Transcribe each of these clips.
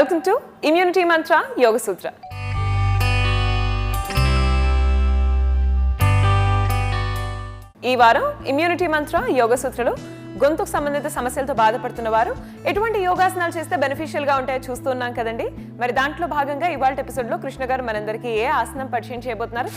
Welcome to Immunity Mantra Yoga Sutra. ఈ వారం immunity మంత్ర యోగ సూత్రలో గొంతుకు సంబంధిత సమస్యలతో బాధపడుతున్న వారు ఎటువంటి యోగాసనాలు చేస్తే బెనిఫిషియల్ గా ఉంటాయో చూస్తున్నాం కదండి. మరి దాంట్లో భాగంగా ఇవాళ ఎపిసోడ్ లో కృష్ణ గారు మనందరికీ ఏ ఆసనం పరిచయం చేయబోతున్నారు.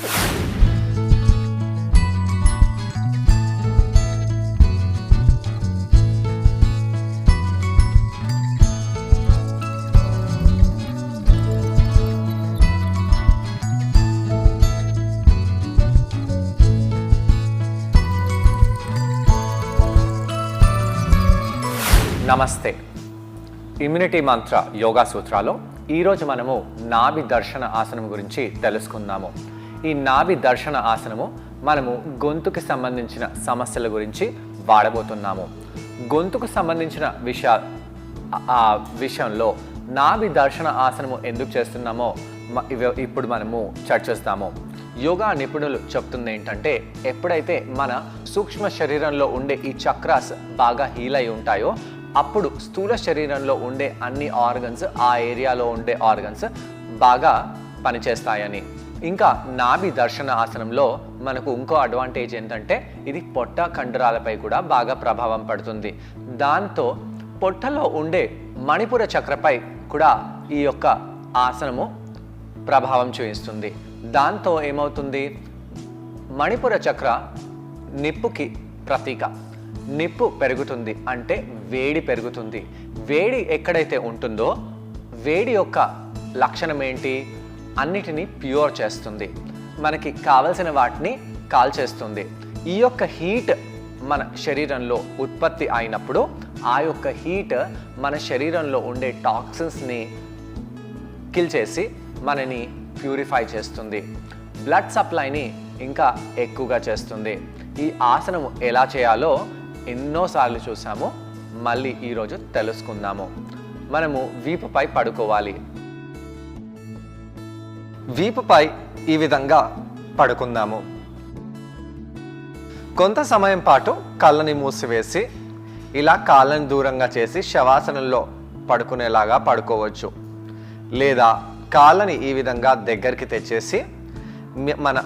నమస్తే. ఇమ్యూనిటీ మంత్ర యోగా సూత్రాలో ఈరోజు మనము నాభి దర్శన ఆసనం గురించి తెలుసుకుందాము. ఈ నాభి దర్శన ఆసనము మనము గొంతుకు సంబంధించిన సమస్యల గురించి వాడబోతున్నాము. గొంతుకు సంబంధించిన విషయంలో నాభి దర్శన ఆసనము ఎందుకు చేస్తున్నామో ఇప్పుడు మనము చర్చిస్తాము. యోగా నిపుణులు చెప్తుంది ఏంటంటే, ఎప్పుడైతే మన సూక్ష్మ శరీరంలో ఉండే ఈ చక్రాస్ బాగా హీల్ అయి ఉంటాయో అప్పుడు స్థూల శరీరంలో ఉండే అన్ని ఆర్గన్స్, ఆ ఏరియాలో ఉండే ఆర్గన్స్ బాగా పనిచేస్తాయని. ఇంకా నాభి దర్శన ఆసనంలో మనకు ఇంకో అడ్వాంటేజ్ ఏంటంటే, ఇది పొట్ట కండరాలపై కూడా బాగా ప్రభావం పడుతుంది. దాంతో పొట్టలో ఉండే మణిపుర చక్రపై కూడా ఈ యొక్క ఆసనము ప్రభావం చూపిస్తుంది. దాంతో ఏమవుతుంది, మణిపుర చక్ర నిప్పుకి ప్రతీక. నిప్పు పెరుగుతుంది అంటే వేడి పెరుగుతుంది. వేడి ఎక్కడైతే ఉంటుందో వేడి యొక్క లక్షణం ఏంటి, అన్నిటినీ ప్యూర్ చేస్తుంది, మనకి కావలసిన వాటిని కాల్చేస్తుంది. ఈ యొక్క హీట్ మన శరీరంలో ఉత్పత్తి అయినప్పుడు ఆ యొక్క హీట్ మన శరీరంలో ఉండే టాక్సిన్స్ని కిల్ చేసి మనని ప్యూరిఫై చేస్తుంది, బ్లడ్ సప్లైని ఇంకా ఎక్కువగా చేస్తుంది. ఈ ఆసనము ఎలా చేయాలో ఎన్నోసార్లు చూసాము, మళ్ళీ ఈరోజు తెలుసుకుందాము. మనము వీపుపై పడుకోవాలి. వీపుపై ఈ విధంగా పడుకుందాము. కొంత సమయం పాటు కళ్ళని మూసివేసి ఇలా కాళ్ళని దూరంగా చేసి శవాసనంలో పడుకునేలాగా పడుకోవచ్చు. లేదా కాళ్ళని ఈ విధంగా దగ్గరికి తెచ్చేసి మన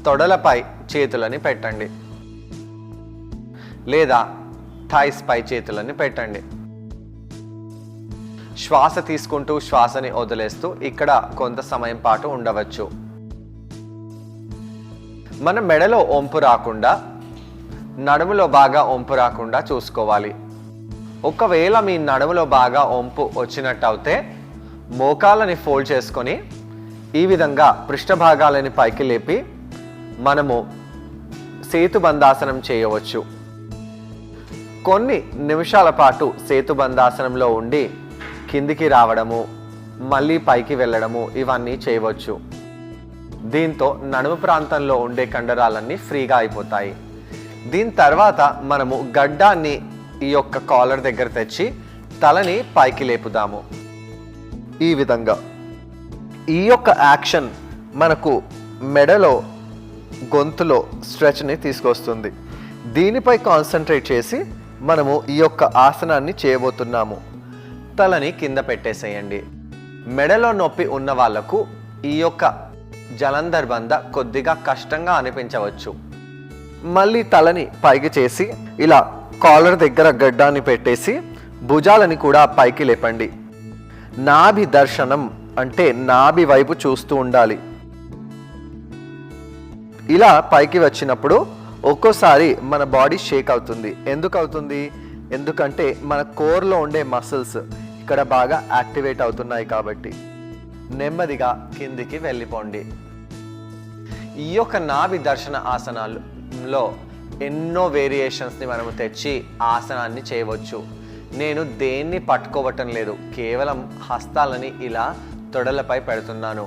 తొడలపై చేతులని పెట్టండి, లేదా థైస్ పై చేతులని పెట్టండి. శ్వాస తీసుకుంటూ శ్వాసని వదిలేస్తూ ఇక్కడ కొంత సమయం పాటు ఉండవచ్చు. మన మెడలో ఒంపు రాకుండా, నడుములో బాగా ఒంపు రాకుండా చూసుకోవాలి. ఒకవేళ మీ నడుములో బాగా ఒంపు వచ్చినట్టు అయితే మోకాళ్ళని ఫోల్డ్ చేసుకొని ఈ విధంగా పృష్ఠభాగాలని పైకి లేపి మనము సేతుబంధాసనం చేయవచ్చు. కొన్ని నిమిషాల పాటు సేతుబంధాసనంలో ఉండి కిందికి రావడము, మళ్ళీ పైకి వెళ్ళడము, ఇవన్నీ చేయవచ్చు. దీంతో నడుము ప్రాంతంలో ఉండే కండరాలన్నీ ఫ్రీగా అయిపోతాయి. దీని తర్వాత మనము గడ్డాన్ని ఈ యొక్క కాలర్ దగ్గర తెచ్చి తలని పైకి లేపుదాము. ఈ విధంగా ఈ యొక్క యాక్షన్ మనకు మెడలో, గొంతులో స్ట్రెచ్ని తీసుకొస్తుంది. దీనిపై కాన్సన్ట్రేట్ చేసి మనము ఈ యొక్క ఆసనాన్ని చేయబోతున్నాము. తలని కింద పెట్టేసేయండి. మెడలో నొప్పి ఉన్న వాళ్లకు ఈ యొక్క జలంధర్ బంధ కొద్దిగా కష్టంగా అనిపించవచ్చు. మళ్ళీ తలని పైకి చేసి ఇలా కాలర్ దగ్గర గడ్డాన్ని పెట్టేసి భుజాలని కూడా పైకి లేపండి. నాభి దర్శనం అంటే నాభి వైపు చూస్తూ ఉండాలి. ఇలా పైకి వచ్చినప్పుడు ఒక్కోసారి మన బాడీ షేక్ అవుతుంది. ఎందుకు అవుతుంది? ఎందుకంటే మన కోర్లో ఉండే మసిల్స్ ఇక్కడ బాగా యాక్టివేట్ అవుతున్నాయి కాబట్టి. నెమ్మదిగా కిందికి వెళ్ళిపోండి. ఈ యొక్క నాభి దర్శన ఆసనాల్లో ఎన్నో వేరియేషన్స్ని మనము తెచ్చి ఆసనాన్ని చేయవచ్చు. నేను దేన్ని పట్టుకోవటం లేదు, కేవలం హస్తాలని ఇలా తొడలపై పెడుతున్నాను.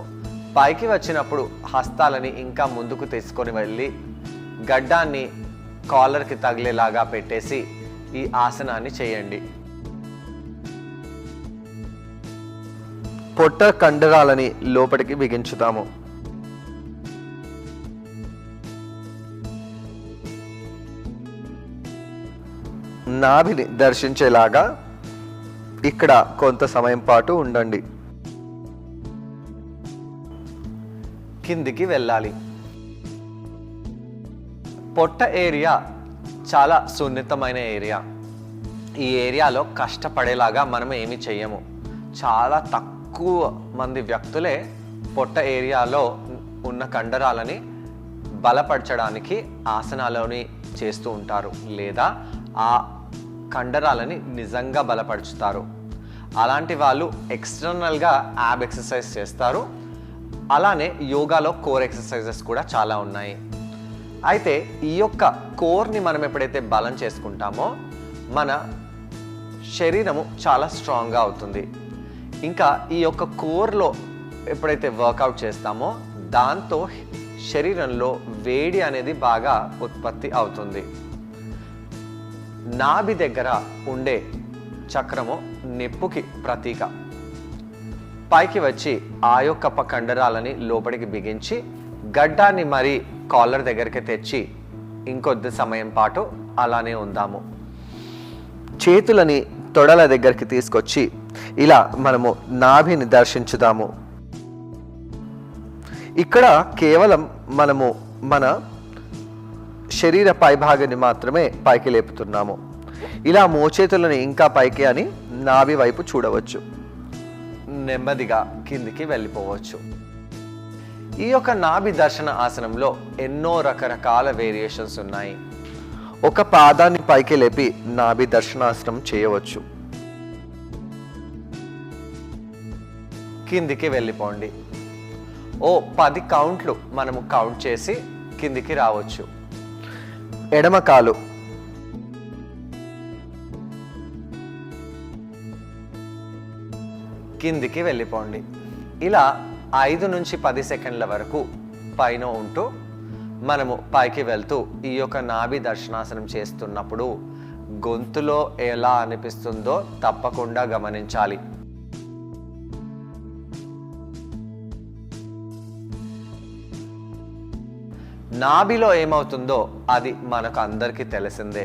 పైకి వచ్చినప్పుడు హస్తాలని ఇంకా ముందుకు తీసుకొని వెళ్ళి గడ్డాన్ని కాలర్కి తగిలేలాగా పెట్టేసి ఈ ఆసనాన్ని చేయండి. పొట్ట కండరాలని లోపలికి బిగించుతాము. నాభిని దర్శించేలాగా ఇక్కడ కొంత సమయం పాటు ఉండండి. కిందికి వెళ్ళాలి. పొట్ట ఏరియా చాలా సున్నితమైన ఏరియా. ఈ ఏరియాలో కష్టపడేలాగా మనం ఏమి చెయ్యము. చాలా తక్కువ మంది వ్యక్తులే పొట్ట ఏరియాలో ఉన్న కండరాలని బలపరచడానికి ఆసనాలని చేస్తూ ఉంటారు, లేదా ఆ కండరాలని నిజంగా బలపరుచుతారు. అలాంటి వాళ్ళు ఎక్స్టర్నల్గా యాబ్ ఎక్సర్సైజ్ చేస్తారు. అలానే యోగాలో కోర్ ఎక్సర్సైజెస్ కూడా చాలా ఉన్నాయి. అయితే ఈ యొక్క కోర్ని మనం ఎప్పుడైతే బలం చేసుకుంటామో మన శరీరము చాలా స్ట్రాంగ్గా అవుతుంది. ఇంకా ఈ యొక్క కోర్లో ఎప్పుడైతే వర్కౌట్ చేస్తామో దాంతో శరీరంలో వేడి అనేది బాగా ఉత్పత్తి అవుతుంది. నాభి దగ్గర ఉండే చక్రము నిప్పుకి ప్రతీక. పైకి వచ్చి ఆ యొక్క కండరాలని లోపలికి బిగించి గడ్డాన్ని మరి కాలర్ దగ్గరికి తెచ్చి ఇంకొద్ది సమయం పాటు అలానే ఉందాము. చేతులని తొడల దగ్గరికి తీసుకొచ్చి ఇలా మనము నాభిని దర్శించుదాము. ఇక్కడ కేవలం మనము మన శరీర పైభాగాన్ని మాత్రమే పైకి లేపుతున్నాము. ఇలా మోచేతులను ఇంకా పైకి అని నాభి వైపు చూడవచ్చు. నెమ్మదిగా కిందికి వెళ్ళిపోవచ్చు. ఈ యొక్క నాభి దర్శన ఆసనంలో ఎన్నో రకరకాల వేరియేషన్స్ ఉన్నాయి. ఒక పాదాన్ని పైకి లేపి నాభి దర్శనాసనం చేయవచ్చు. కిందికి వెళ్ళిపోండి. 10 కౌంట్లు మనము కౌంట్ చేసి కిందికి రావచ్చు. ఎడమ కాలు, కిందికి వెళ్ళిపోండి. ఇలా 5 నుంచి 10 సెకండ్ల వరకు పైన ఉంటూ మనము పైకి వెళ్తూ ఈ యొక్క నాభి దర్శనాసనం చేస్తున్నప్పుడు గొంతులో ఎలా అనిపిస్తుందో తప్పకుండా గమనించాలి. నాభిలో ఏమవుతుందో అది మనకు అందరికీ తెలిసిందే.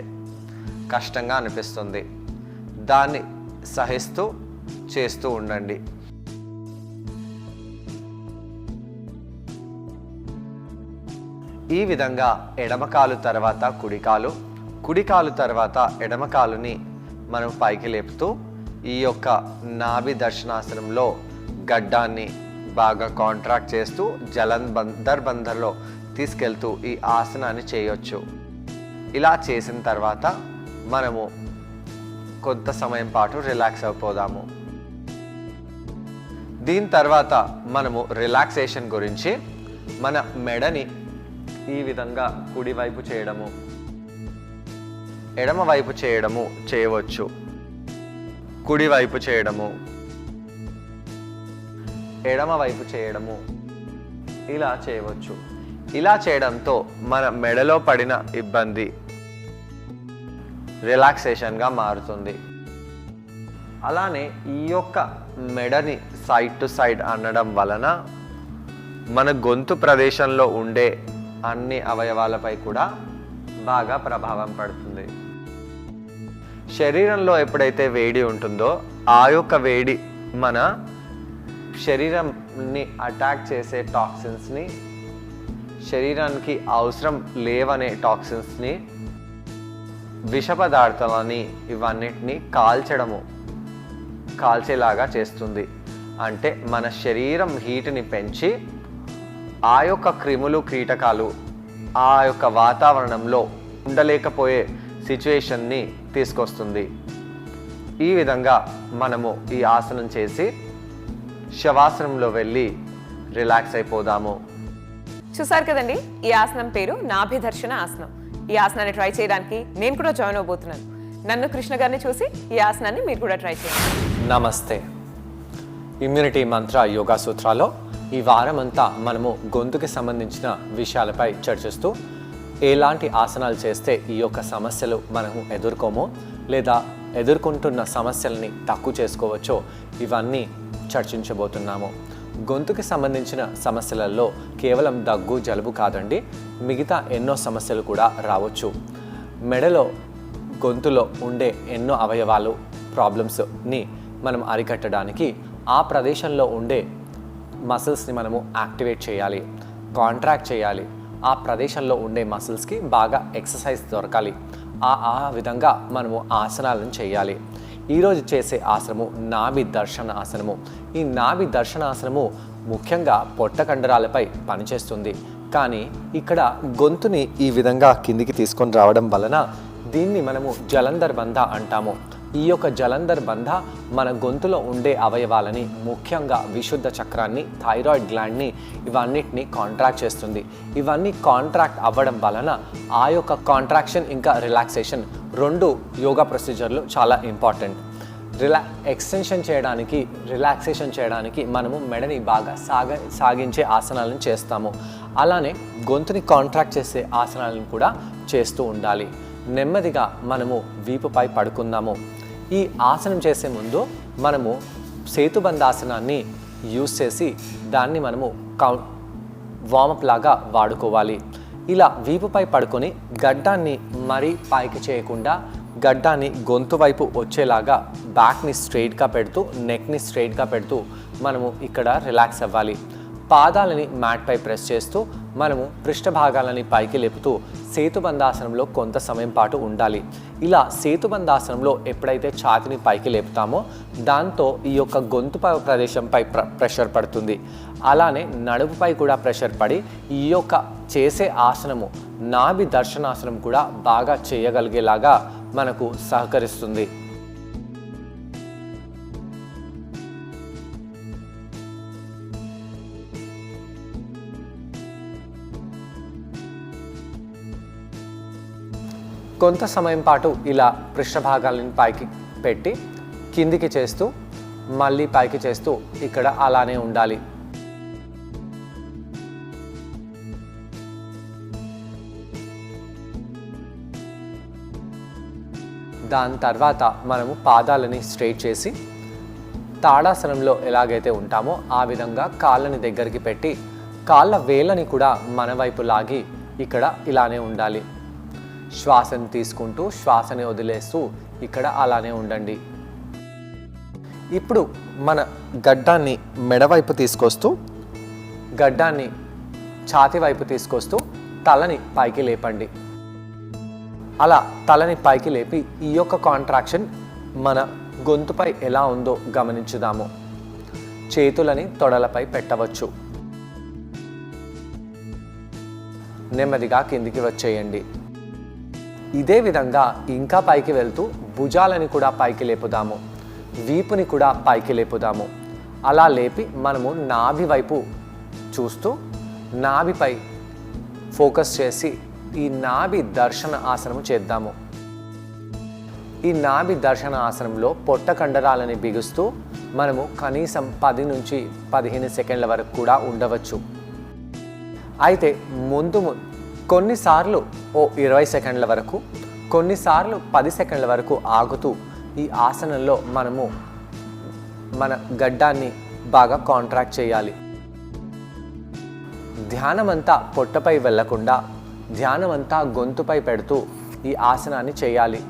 కష్టంగా అనిపిస్తుంది. దాన్ని సహిస్తూ చేస్తూ ఉండండి. ఈ విధంగా ఎడమకాలు తర్వాత కుడికాలు, కుడికాలు తర్వాత ఎడమకాలుని మనం పైకి లేపుతూ ఈ యొక్క నాభి దర్శనాసనంలో గడ్డాన్ని బాగా కాంట్రాక్ట్ చేస్తూ బందర్లో తీసుకెళ్తూ ఈ ఆసనాన్ని చేయొచ్చు. ఇలా చేసిన తర్వాత మనము కొంత సమయం పాటు రిలాక్స్ అయిపోదాము. దీని తర్వాత మనము రిలాక్సేషన్ గురించి మన మెడని ఈ విధంగా కుడివైపు చేయడము, ఎడమ వైపు చేయడము చేయవచ్చు. కుడివైపు చేయడము, ఎడమ వైపు చేయడము ఇలా చేయవచ్చు. ఇలా చేయడంతో మన మెడలో పడిన ఇబ్బంది రిలాక్సేషన్గా మారుతుంది. అలానే ఈ యొక్క మెడని సైడ్ టు సైడ్ అనడం వలన మన గొంతు ప్రదేశంలో ఉండే అన్ని అవయవాలపై కూడా బాగా ప్రభావం పడుతుంది. శరీరంలో ఎప్పుడైతే వేడి ఉంటుందో ఆ యొక్క వేడి మన శరీరాన్ని అటాక్ చేసే టాక్సిన్స్ని, శరీరానికి అవసరం లేవనే టాక్సిన్స్ని, విష పదార్థాలని ఇవన్నిటిని కాల్చేలాగా చేస్తుంది. అంటే మన శరీరం హీట్ని పెంచి ఆ యొక్క క్రిములు కీటకాలు ఆ యొక్క వాతావరణంలో ఉండలేకపోయే సిచ్యువేషన్ని తీసుకొస్తుంది. ఈ విధంగా మనము ఈ ఆసనం చేసి శవాసనంలో వెళ్ళి రిలాక్స్ అయిపోదాము. చూసారు కదండి, ఈ ఆసనం పేరు నాభి దర్శన ఆసనం. ఈ ఆసనాన్ని ట్రై చేయడానికి నేను కూడా జాయిన్ అవబోతున్నాను. నన్ను కృష్ణ గారిని చూసి ఈ ఆసనాన్ని మీరు కూడా ట్రై చేయండి. నమస్తే. ఇమ్యూనిటీ మంత్ర యోగా సూత్రాల్లో ఈ వారం అంతా మనము గొంతుకి సంబంధించిన విషయాలపై చర్చిస్తూ ఎలాంటి ఆసనాలు చేస్తే ఈ యొక్క సమస్యలు మనము ఎదుర్కోమో లేదా ఎదుర్కొంటున్న సమస్యల్ని తక్కువ చేసుకోవచ్చో ఇవన్నీ చర్చించబోతున్నాము. గొంతుకి సంబంధించిన సమస్యలలో కేవలం దగ్గు జలుబు కాదండి, మిగతా ఎన్నో సమస్యలు కూడా రావచ్చు. మెడలో గొంతులో ఉండే ఎన్నో అవయవాలు ప్రాబ్లమ్స్ని మనం అరికట్టడానికి ఆ ప్రదేశంలో ఉండే మసిల్స్ని మనము యాక్టివేట్ చేయాలి, కాంట్రాక్ట్ చేయాలి. ఆ ప్రదేశంలో ఉండే మసిల్స్కి బాగా ఎక్సర్సైజ్ దొరకాలి. ఆ విధంగా మనము ఆసనాలను చేయాలి. ఈరోజు చేసే ఆసనము నాభి దర్శన ఆసనము. ఈ నాభి దర్శన ఆసనము ముఖ్యంగా పొట్ట కండరాలపై పనిచేస్తుంది. కానీ ఇక్కడ గొంతుని ఈ విధంగా కిందికి తీసుకొని రావడం వలన దీన్ని మనము జలంధర్ బంధ అంటాము. ఈ యొక్క జలంధర్ బంధ మన గొంతులో ఉండే అవయవాలని, ముఖ్యంగా విశుద్ధ చక్రాన్ని, థైరాయిడ్ గ్లాండ్ని, ఇవన్నిటిని కాంట్రాక్ట్ చేస్తుంది. ఇవన్నీ కాంట్రాక్ట్ అవ్వడం వలన ఆ యొక్క కాంట్రాక్షన్ ఇంకా రిలాక్సేషన్ రెండు యోగా ప్రొసీజర్లు చాలా ఇంపార్టెంట్. ఎక్స్టెన్షన్ చేయడానికి, రిలాక్సేషన్ చేయడానికి మనము మెడని బాగా సాగించే ఆసనాలను చేస్తాము. అలానే గొంతుని కాంట్రాక్ట్ చేసే ఆసనాలను కూడా చేస్తూ ఉండాలి. నెమ్మదిగా మనము వీపుపై పడుకుందాము. ఈ ఆసనం చేసే ముందు మనము సేతుబంధాసనాన్ని యూస్ చేసి దాన్ని మనము వార్మప్ లాగా వాడుకోవాలి. ఇలా వీపుపై పడుకొని గడ్డాన్ని మరీ పైకి చేయకుండా గడ్డాన్ని గొంతు వైపు వచ్చేలాగా బ్యాక్ని స్ట్రైట్గా పెడుతూ, నెక్ని స్ట్రైట్గా పెడుతూ మనము ఇక్కడ రిలాక్స్ అవ్వాలి. పాదాలని మ్యాట్పై ప్రెస్ చేస్తూ మనము పృష్ఠభాగాలని పైకి లేపుతూ సేతుబంధాసనంలో కొంత సమయం పాటు ఉండాలి. ఇలా సేతుబంధాసనంలో ఎప్పుడైతే ఛాతిని పైకి లేపుతామో దాంతో ఈ యొక్క గొంతు ప్రదేశంపై ప్రెషర్ పడుతుంది. అలానే నడుముపై కూడా ప్రెషర్ పడి ఈ యొక్క చేసే ఆసనము నాభి దర్శనాసనం కూడా బాగా చేయగలిగేలాగా మనకు సహకరిస్తుంది. కొంత సమయం పాటు ఇలా పృష్ఠభాగాలను పైకి పెట్టి కిందికి చేస్తూ మళ్ళీ పైకి చేస్తూ ఇక్కడ అలానే ఉండాలి. దాని తర్వాత మనము పాదాలని స్ట్రైట్ చేసి తాడాసనంలో ఎలాగైతే ఉంటామో ఆ విధంగా కాళ్ళని దగ్గరికి పెట్టి కాళ్ళ వేళ్ళని కూడా మన వైపు లాగి ఇక్కడ ఇలానే ఉండాలి. శ్వాసను తీసుకుంటూ శ్వాసని వదిలేస్తూ ఇక్కడ అలానే ఉండండి. ఇప్పుడు మన గడ్డాన్ని మెడవైపు తీసుకొస్తూ గడ్డాన్ని ఛాతి వైపు తీసుకొస్తూ తలని పైకి లేపండి. అలా తలని పైకి లేపి ఈ యొక్క కాంట్రాక్షన్ మన గొంతుపై ఎలా ఉందో గమనించుదాము. చేతులని తొడలపై పెట్టవచ్చు. నెమ్మదిగా కిందికి వచ్చేయండి. ఇదే విధంగా ఇంకా పైకి వెళ్తూ భుజాలని కూడా పైకి లేపుదాము, వీపుని కూడా పైకి లేపుదాము. అలా లేపి మనము నాభి వైపు చూస్తూ నాభిపై ఫోకస్ చేసి ఈ నాభి దర్శన ఆసనము చేద్దాము. ఈ నాభి దర్శన ఆసనంలో పొట్ట కండరాలని బిగుస్తూ మనము కనీసం 10 నుంచి 15 సెకండ్ల వరకు కూడా ఉండవచ్చు. అయితే కొన్నిసార్లు 20 సెకండ్ల వరకు, కొన్నిసార్లు 10 సెకండ్ల వరకు ఆగుతూ ఈ ఆసనంలో మనము మన గడ్డాన్ని బాగా కాంట్రాక్ట్ చేయాలి. ధ్యానమంతా పొట్టపై వెళ్లకుండా ధ్యానమంతా గొంతుపై పెడుతూ ఈ ఆసనాన్ని చేయాలి.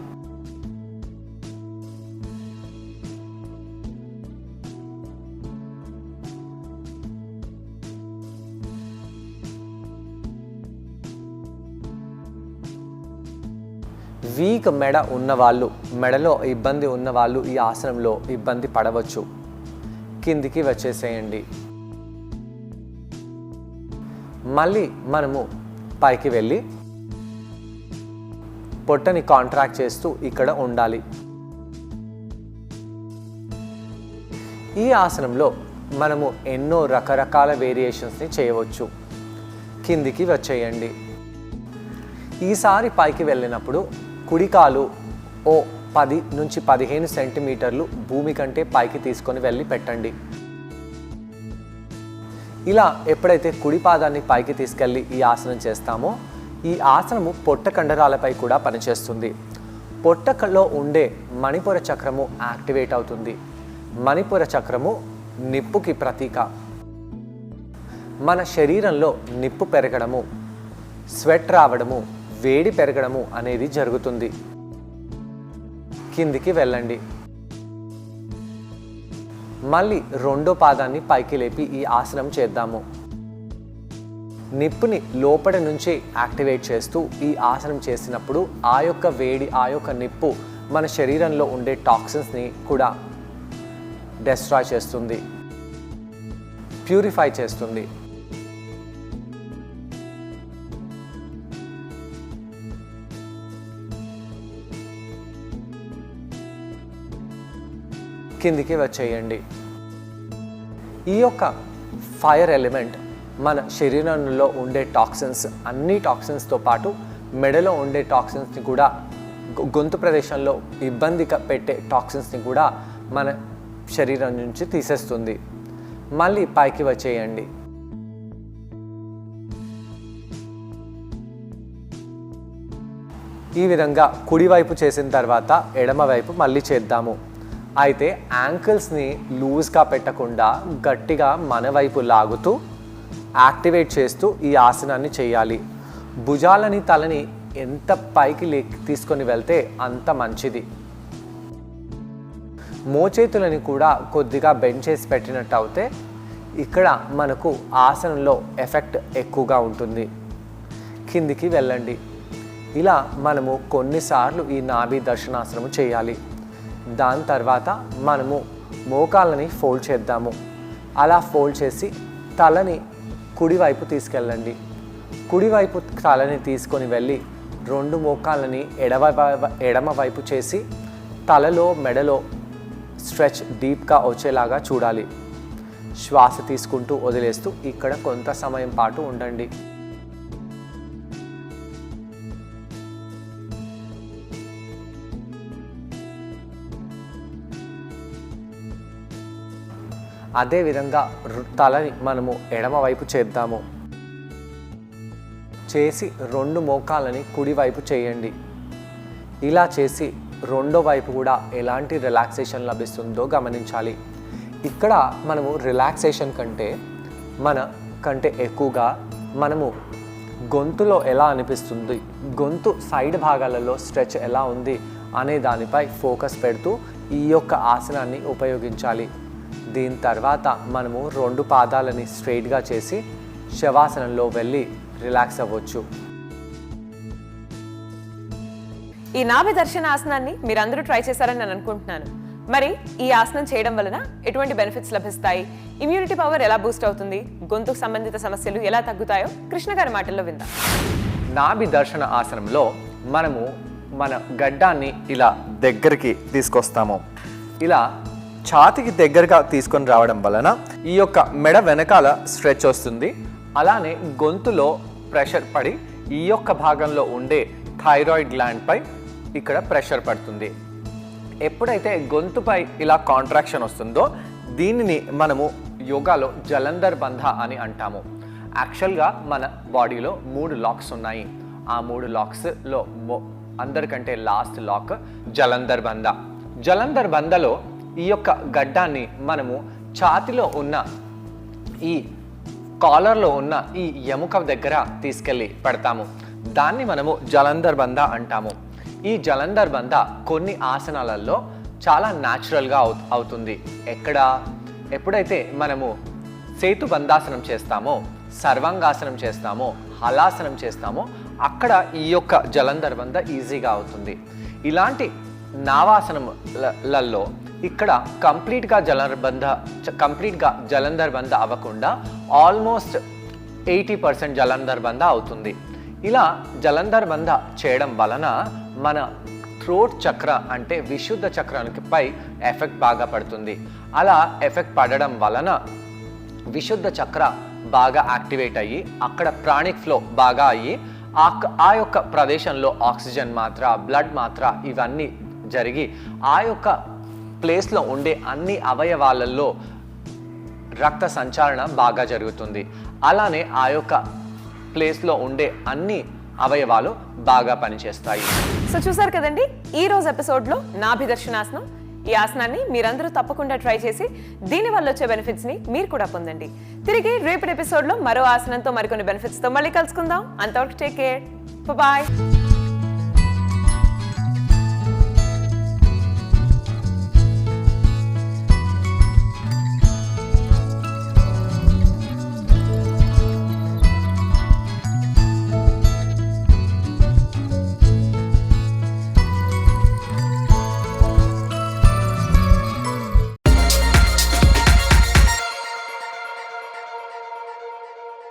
వీక్ మెడ ఉన్నవాళ్ళు, మెడలో ఇబ్బంది ఉన్నవాళ్ళు ఈ ఆసనంలో ఇబ్బంది పడవచ్చు. కిందికి వచ్చేసేయండి. మళ్ళీ మనము పైకి వెళ్ళి పొట్టని కాంట్రాక్ట్ చేస్తూ ఇక్కడ ఉండాలి. ఈ ఆసనంలో మనము ఎన్నో రకరకాల వేరియేషన్స్ని చేయవచ్చు. కిందికి వచ్చేయండి. ఈసారి పైకి వెళ్ళినప్పుడు కుడికాలు 10 నుంచి 15 సెంటీమీటర్లు భూమి కంటే పైకి తీసుకొని వెళ్ళి పెట్టండి. ఇలా ఎప్పుడైతే కుడి పాదాన్ని పైకి తీసుకెళ్ళి ఈ ఆసనం చేస్తామో ఈ ఆసనము పొట్ట కండరాలపై కూడా పనిచేస్తుంది. పొట్టలో ఉండే మణిపుర చక్రము యాక్టివేట్ అవుతుంది. మణిపుర చక్రము నిప్పుకి ప్రతీక. మన శరీరంలో నిప్పు పెరగడము, స్వెట్ రావడము, వేడి పెరగడము అనేది జరుగుతుంది. కిందికి వెళ్ళండి. మళ్ళీ రెండో పాదాన్ని పైకి లేపి ఈ ఆసనం చేద్దాము. నిప్పుని లోపల నుంచి యాక్టివేట్ చేస్తూ ఈ ఆసనం చేసినప్పుడు ఆ యొక్క వేడి, ఆ యొక్క నిప్పు మన శరీరంలో ఉండే టాక్సిన్స్ని కూడా డెస్ట్రాయ్ చేస్తుంది, ప్యూరిఫై చేస్తుంది. కిందికి వచ్చేయండి. ఈ యొక్క ఫైర్ ఎలిమెంట్ మన శరీరంలో ఉండే టాక్సిన్స్, అన్ని టాక్సిన్స్తో పాటు మెడలో ఉండే టాక్సిన్స్ని కూడా, గొంతు ప్రదేశంలో ఇబ్బంది పెట్టే టాక్సిన్స్ని కూడా మన శరీరం నుంచి తీసేస్తుంది. మళ్ళీ పైకి వచ్చేయండి. ఈ విధంగా కుడివైపు చేసిన తర్వాత ఎడమవైపు మళ్ళీ చేద్దాము. అయితే యాంకిల్స్ని లూజ్గా పెట్టకుండా గట్టిగా మన వైపు లాగుతూ యాక్టివేట్ చేస్తూ ఈ ఆసనాన్ని చేయాలి. భుజాలని, తలని ఎంత పైకి తీసుకొని వెళ్తే అంత మంచిది. మోచేతులని కూడా కొద్దిగా బెండ్ చేసి పెట్టినట్టు అయితే ఇక్కడ మనకు ఆసనంలో ఎఫెక్ట్ ఎక్కువగా ఉంటుంది. కిందికి వెళ్ళండి. ఇలా మనము కొన్నిసార్లు ఈ నాభి దర్శనాసనము చేయాలి. దాని తర్వాత మనము మోకాళ్ళని ఫోల్డ్ చేద్దాము. అలా ఫోల్డ్ చేసి తలని కుడివైపు తీసుకెళ్ళండి. కుడివైపు తలని తీసుకొని వెళ్ళి రెండు మోకాళ్ళని ఎడమ వైపు చేసి తలలో, మెడలో స్ట్రెచ్ డీప్గా వచ్చేలాగా చూడాలి. శ్వాస తీసుకుంటూ వదిలేస్తూ ఇక్కడ కొంత సమయం పాటు ఉండండి. అదేవిధంగా తలని మనము ఎడమ వైపు చేద్దాము. చేసి రెండు మోకాళ్ళని కుడివైపు చేయండి. ఇలా చేసి రెండో వైపు కూడా ఎలాంటి రిలాక్సేషన్ లభిస్తుందో గమనించాలి. ఇక్కడ మనము రిలాక్సేషన్ కంటే ఎక్కువగా మనము గొంతులో ఎలా అనిపిస్తుంది, గొంతు సైడ్ భాగాలలో స్ట్రెచ్ ఎలా ఉంది అనే దానిపై ఫోకస్ పెడుతూ ఈ యొక్క ఆసనాన్ని ఉపయోగించాలి. దీని తర్వాత మనము రెండు పాదాలని స్ట్రైట్గా చేసి శవాసనంలో వెళ్ళి రిలాక్స్ అవ్వచ్చు. ఈ నాభి దర్శన ఆసనాన్ని మీరందరూ ట్రై చేశారని నేను అనుకుంటున్నాను. మరి ఈ ఆసనం చేయడం వలన ఎటువంటి బెనిఫిట్స్ లభిస్తాయి, ఇమ్యూనిటీ పవర్ ఎలా బూస్ట్ అవుతుంది, గొంతుకు సంబంధిత సమస్యలు ఎలా తగ్గుతాయో కృష్ణ గారి మాటల్లో విందాం. నాభి దర్శన ఆసనంలో మనము మన గడ్డాన్ని ఇలా దగ్గరికి తీసుకొస్తాము. ఇలా ఛాతికి దగ్గరగా తీసుకొని రావడం వలన ఈ యొక్క మెడ వెనకాల స్ట్రెచ్ వస్తుంది. అలానే గొంతులో ప్రెషర్ పడి ఈ యొక్క భాగంలో ఉండే థైరాయిడ్ గ్లాండ్ పై ఇక్కడ ప్రెషర్ పడుతుంది. ఎప్పుడైతే గొంతుపై ఇలా కాంట్రాక్షన్ వస్తుందో దీనిని మనము యోగాలో జలంధర్ బంధ అని అంటాము. యాక్చువల్గా మన బాడీలో 3 లాక్స్ ఉన్నాయి. ఆ 3 లాక్స్లో అందరికంటే లాస్ట్ లాక్ జలంధర్ బంధ. జలంధర్ బంధలో ఈ యొక్క గడ్డాన్ని మనము ఛాతిలో ఉన్న ఈ కాలర్లో ఉన్న ఈ ఎముక దగ్గర తీసుకెళ్ళి పెడతాము. దాన్ని మనము జలంధర్ బంధ అంటాము. ఈ జలంధర్ బంధ కొన్ని ఆసనాలలో చాలా న్యాచురల్గా అవుతుంది. ఎప్పుడైతే మనము సేతు బంధాసనం చేస్తామో, సర్వాంగాసనం చేస్తామో, హలాసనం చేస్తామో అక్కడ ఈ యొక్క జలంధర్ బంధ ఈజీగా అవుతుంది. ఇలాంటి నావాసనంలలో ఇక్కడ కంప్లీట్గా జలంధర్ బంధ అవ్వకుండా ఆల్మోస్ట్ 80% జలంధర్ బంధ అవుతుంది. ఇలా జలంధర్ బంధ చేయడం వలన మన థ్రోట్ చక్ర అంటే విశుద్ధ చక్రానికి పై ఎఫెక్ట్ బాగా పడుతుంది. అలా ఎఫెక్ట్ పడడం వలన విశుద్ధ చక్ర బాగా యాక్టివేట్ అయ్యి అక్కడ ప్రాణిక్ ఫ్లో బాగా అయ్యి ఆ యొక్క ప్రదేశంలో ఆక్సిజన్ మాత్ర, బ్లడ్ మాత్ర ఇవన్నీ జరిగి ఆ యొక్క ప్లేస్లో ఉండే అన్ని అవయవాలలో రక్త సంచారణ బాగా జరుగుతుంది. అలానే ఆ యొక్క ప్లేస్లో ఉండే అన్ని అవయవాలు బాగా పనిచేస్తాయి. సో చూసారు కదండి, ఈ రోజు ఎపిసోడ్లో నాభి దర్శనాసనం. ఈ ఆసనాన్ని మీరందరూ తప్పకుండా ట్రై చేసి దీనివల్ల వచ్చే బెనిఫిట్స్ ని మీరు కూడా పొందండి. తిరిగి రేపటి ఎపిసోడ్లో మరో ఆసనంతో మరికొన్ని బెనిఫిట్స్తో మళ్ళీ కలుసుకుందాం. అంతవరకు టేక్ కేర్, బాయ్.